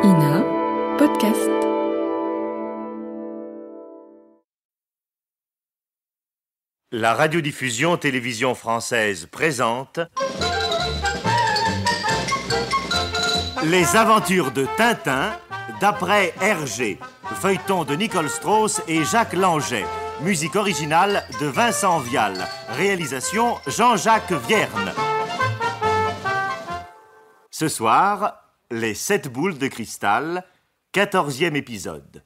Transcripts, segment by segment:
INA Podcast. La radiodiffusion télévision française présente Les aventures de Tintin d'après Hergé, feuilleton de Nicole Strauss et Jacques Langeais, musique originale de Vincent Vial, réalisation Jean-Jacques Vierne. Ce soir, les 7 boules de cristal, 14e épisode.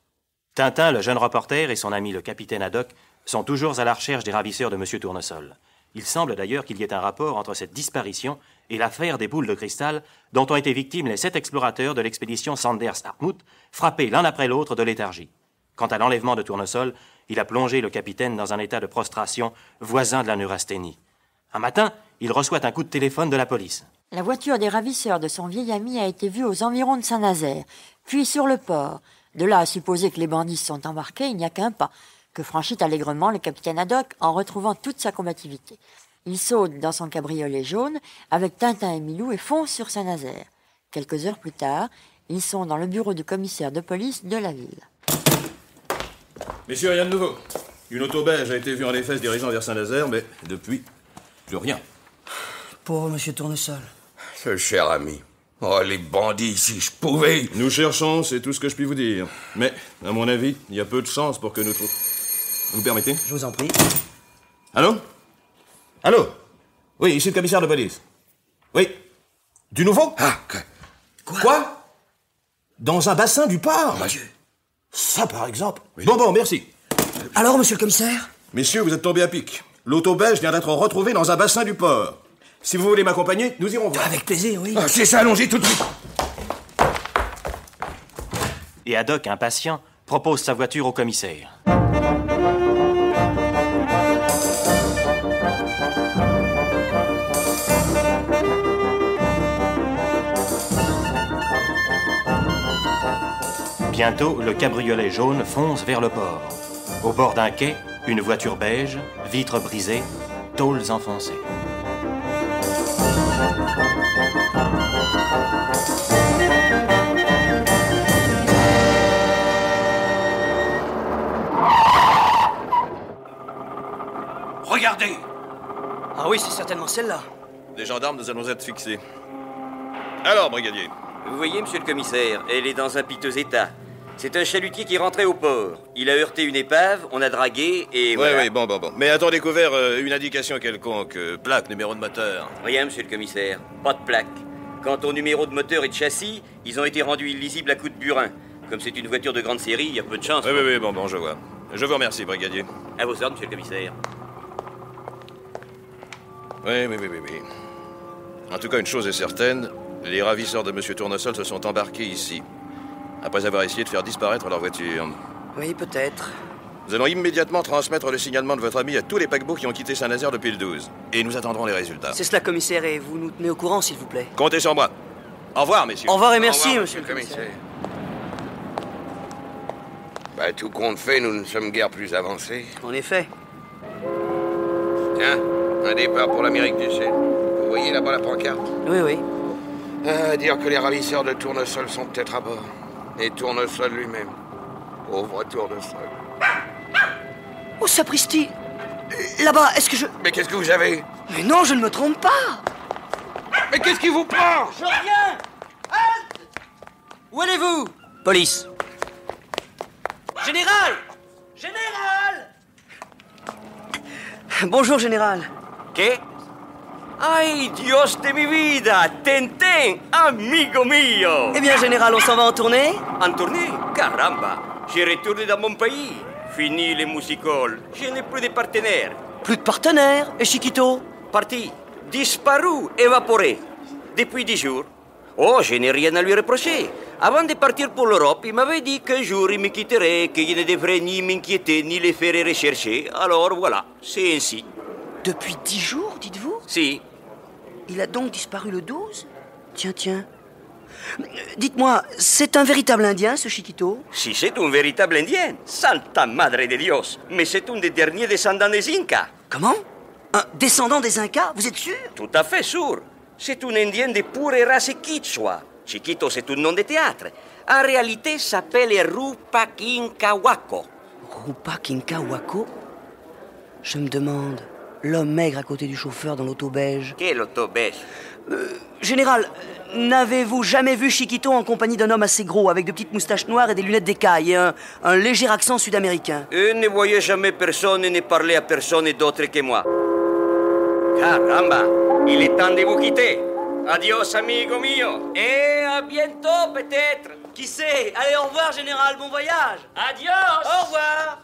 Tintin, le jeune reporter, et son ami le capitaine Haddock sont toujours à la recherche des ravisseurs de M. Tournesol. Il semble d'ailleurs qu'il y ait un rapport entre cette disparition et l'affaire des boules de cristal dont ont été victimes les 7 explorateurs de l'expédition Sanders-Hartmut, frappés l'un après l'autre de léthargie. Quant à l'enlèvement de Tournesol, il a plongé le capitaine dans un état de prostration voisin de la neurasthénie. Un matin, il reçoit un coup de téléphone de la police. La voiture des ravisseurs de son vieil ami a été vue aux environs de Saint-Nazaire, puis sur le port. De là à supposer que les bandits se sont embarqués, il n'y a qu'un pas, que franchit allègrement le capitaine Haddock en retrouvant toute sa combativité. Il saute dans son cabriolet jaune avec Tintin et Milou et fonce sur Saint-Nazaire. Quelques heures plus tard, ils sont dans le bureau du commissaire de police de la ville. Messieurs, rien de nouveau. Une auto belge a été vue en effet se dirigeant vers Saint-Nazaire, mais depuis, plus rien. Pauvre monsieur Tournesol. Ce cher ami. Oh, les bandits, si je pouvais. Nous cherchons, c'est tout ce que je puis vous dire. Mais, à mon avis, il y a peu de chances pour que nous trouvions... Vous permettez? Je vous en prie. Allô? Allô? Oui, ici le commissaire de police. Oui. Du nouveau? Ah, Quoi? Dans un bassin du port? Mon Dieu. Ça, par exemple. Oui. Bon, merci. Alors, monsieur le commissaire? Messieurs, vous êtes tombés à pic. L'auto belge vient d'être retrouvée dans un bassin du port. Si vous voulez m'accompagner, nous irons voir. Avec plaisir, oui. Ah, c'est ça, allons-y tout de suite. Et Haddock, impatient, propose sa voiture au commissaire. Bientôt, le cabriolet jaune fonce vers le port. Au bord d'un quai, une voiture beige, vitres brisées, tôles enfoncées. Regardez. Ah oui, c'est certainement celle-là. Les gendarmes, nous allons être fixés. Alors, brigadier? Vous voyez, monsieur le commissaire, elle est dans un piteux état. C'est un chalutier qui rentrait au port. Il a heurté une épave, on a dragué et voilà. Oui, bon. Mais a-t-on découvert une indication quelconque? Plaque, numéro de moteur? Rien, monsieur le commissaire. Pas de plaque. Quant au numéro de moteur et de châssis, ils ont été rendus illisibles à coups de burin. Comme c'est une voiture de grande série, il y a peu de chance. Oui, bon, je vois. Je vous remercie, brigadier. À vos ordres, monsieur le commissaire. Oui. En tout cas, une chose est certaine, les ravisseurs de M. Tournesol se sont embarqués ici, après avoir essayé de faire disparaître leur voiture. Oui, peut-être. Nous allons immédiatement transmettre le signalement de votre ami à tous les paquebots qui ont quitté Saint-Nazaire depuis le 12. Et nous attendrons les résultats. C'est cela, commissaire, et vous nous tenez au courant, s'il vous plaît. Comptez sur moi. Au revoir, messieurs. Au revoir et merci, Au revoir, monsieur le commissaire. Bah, tout compte fait, nous ne sommes guère plus avancés. En effet. Tiens, un départ pour l'Amérique du Sud. Vous voyez là-bas la pancarte? Oui. Dire que les ravisseurs de Tournesol sont peut-être à bord. Et Tournesol lui-même. Pauvre Tournesol. Oh, sapristi! Là-bas, est-ce que je... Mais qu'est-ce que vous avez? Mais non, je ne me trompe pas! Mais qu'est-ce qui vous prend? Je reviens! Halte! Où allez-vous? Police. Général! Bonjour, général. ¿Qué? Ay, Dios de mi vida! Tintin, amigo mio! Eh bien, général, on s'en va en tournée? En tournée? Caramba! J'ai retourné dans mon pays. Fini les musicoles. Je n'ai plus de partenaires. Plus de partenaires. Et Chiquito? Parti. Disparu, évaporé. Depuis 10 jours. Oh, je n'ai rien à lui reprocher. Avant de partir pour l'Europe, il m'avait dit qu'un jour il me quitterait, que je ne devrais ni m'inquiéter ni les faire rechercher. Alors voilà, c'est ainsi. Depuis 10 jours, dites-vous? Si. Il a donc disparu le 12? Tiens. Dites-moi, c'est un véritable Indien, ce Chiquito? Si c'est un véritable Indien, Santa Madre de Dios. Mais c'est un des derniers descendants des Incas. Comment? Un descendant des Incas? Vous êtes sûr? Tout à fait sûr. C'est un Indien de pure race quichua. Chiquito, c'est tout le nom de théâtre. En réalité, s'appelle Rupa Kinkawako. Rupa Kinkawako? Je me demande, l'homme maigre à côté du chauffeur dans l'auto beige. Quel auto beige? Général, n'avez-vous jamais vu Chiquito en compagnie d'un homme assez gros, avec de petites moustaches noires et des lunettes d'écaille, et un léger accent sud-américain? Ne voyez jamais personne ne parler à personne d'autre que moi. Caramba, il est temps de vous quitter. Adios, amigo mio. Et à bientôt, peut-être. Qui sait? Allez, au revoir, Général, bon voyage. Adios. Au revoir.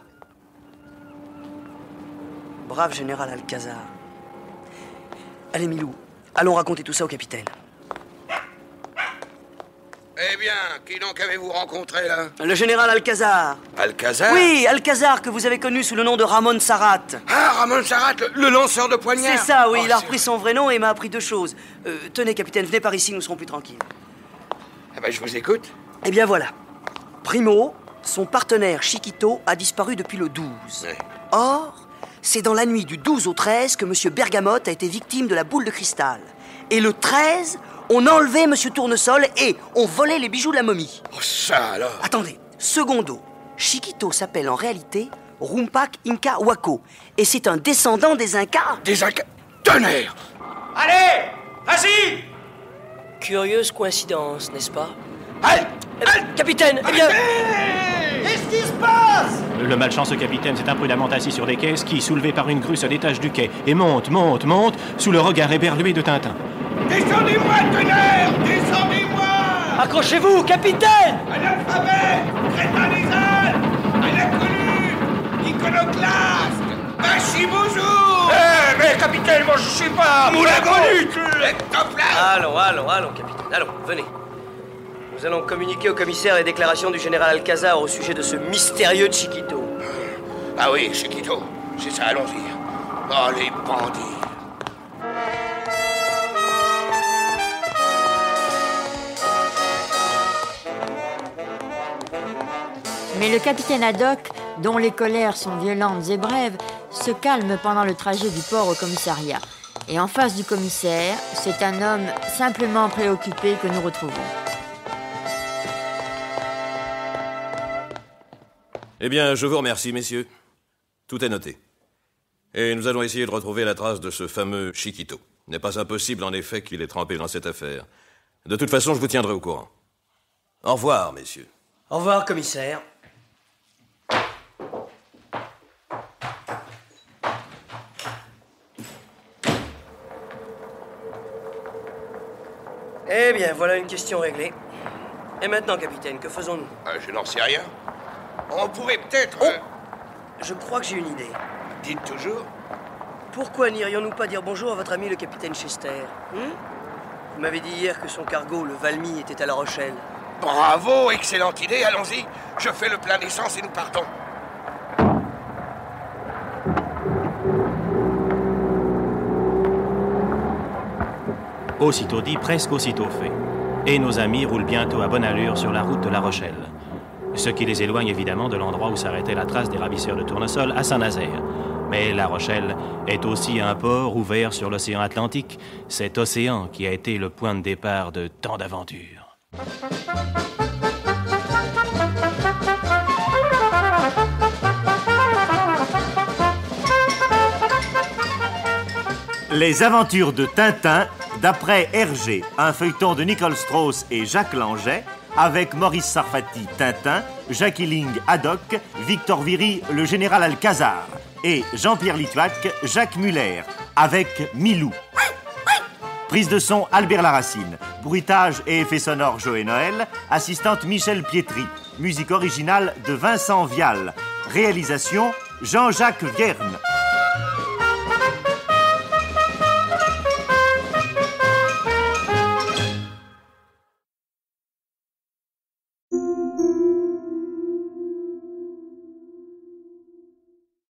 Brave Général Alcazar. Allez, Milou, allons raconter tout ça au capitaine. Eh bien, qui donc avez-vous rencontré, là? Le Général Alcazar. Alcazar? Oui, Alcazar, que vous avez connu sous le nom de Ramon Sarrat. Ah, Ramon Sarrat, le lanceur de poignards. C'est ça, oui, Oh, il a repris son vrai nom et m'a appris 2 choses. Tenez, capitaine, venez par ici, nous serons plus tranquilles. Ah ben, je vous écoute. Eh bien voilà. Primo, son partenaire Chiquito a disparu depuis le 12. Ouais. Or, c'est dans la nuit du 12 au 13 que M. Bergamote a été victime de la boule de cristal. Et le 13, on a enlevé M. Tournesol et on volait les bijoux de la momie. Oh, ça alors. Attendez, secondo. Chiquito s'appelle en réalité Rumpak Inca Wako. Et c'est un descendant des Incas. Des Incas. Tonnerre! Allez, vas-y. Curieuse coïncidence, n'est-ce pas? Halt! Capitaine, eh bien... Qu'est-ce qui se passe? Le malchanceux capitaine s'est imprudemment assis sur des caisses qui, soulevées par une grue, se détachent du quai et monte, sous le regard éberlué de Tintin. Descendez-moi, tonnerre! Descendez-moi! Accrochez-vous, capitaine! Analphabète! Crétin des Alpes! Inconnu! Iconoclaste! Bachiboujour! Eh, mais capitaine, moi je suis pas... Moulagonut! Ectoplasme! Allons, capitaine, allons, venez. Nous allons communiquer au commissaire les déclarations du général Alcazar au sujet de ce mystérieux Chiquito. Ah oui, Chiquito, c'est ça, allons-y. Oh, les bandits! Mais le capitaine Haddock, dont les colères sont violentes et brèves, se calme pendant le trajet du port au commissariat. Et en face du commissaire, c'est un homme simplement préoccupé que nous retrouvons. Eh bien, je vous remercie, messieurs. Tout est noté. Et nous allons essayer de retrouver la trace de ce fameux Chiquito. Il n'est pas impossible, en effet, qu'il ait trempé dans cette affaire. De toute façon, je vous tiendrai au courant. Au revoir, messieurs. Au revoir, commissaire. Eh bien, voilà une question réglée. Et maintenant, capitaine, que faisons-nous? Je n'en sais rien. On pourrait peut-être... Je crois que j'ai une idée. Dites toujours. Pourquoi n'irions-nous pas dire bonjour à votre ami le capitaine Chester? Vous m'avez dit hier que son cargo, le Valmy, était à La Rochelle. Bravo, excellente idée, allons-y. Je fais le plein d'essence et nous partons. Aussitôt dit, presque aussitôt fait. Et nos amis roulent bientôt à bonne allure sur la route de La Rochelle. Ce qui les éloigne évidemment de l'endroit où s'arrêtait la trace des ravisseurs de Tournesol à Saint-Nazaire. Mais La Rochelle est aussi un port ouvert sur l'océan Atlantique, cet océan qui a été le point de départ de tant d'aventures. Les aventures de Tintin, d'après Hergé, un feuilleton de Nicole Strauss et Jacques Langeais, avec Maurice Sarfati, Tintin, Jacques Illing, Haddock, Victor Viry, le général Alcazar, et Jean-Pierre Litvac, Jacques Muller, avec Milou. Prise de son, Albert Laracine. Bruitage et effets sonores, Joël Noël. Assistante, Michel Pietri. Musique originale de Vincent Vial. Réalisation, Jean-Jacques Vierne.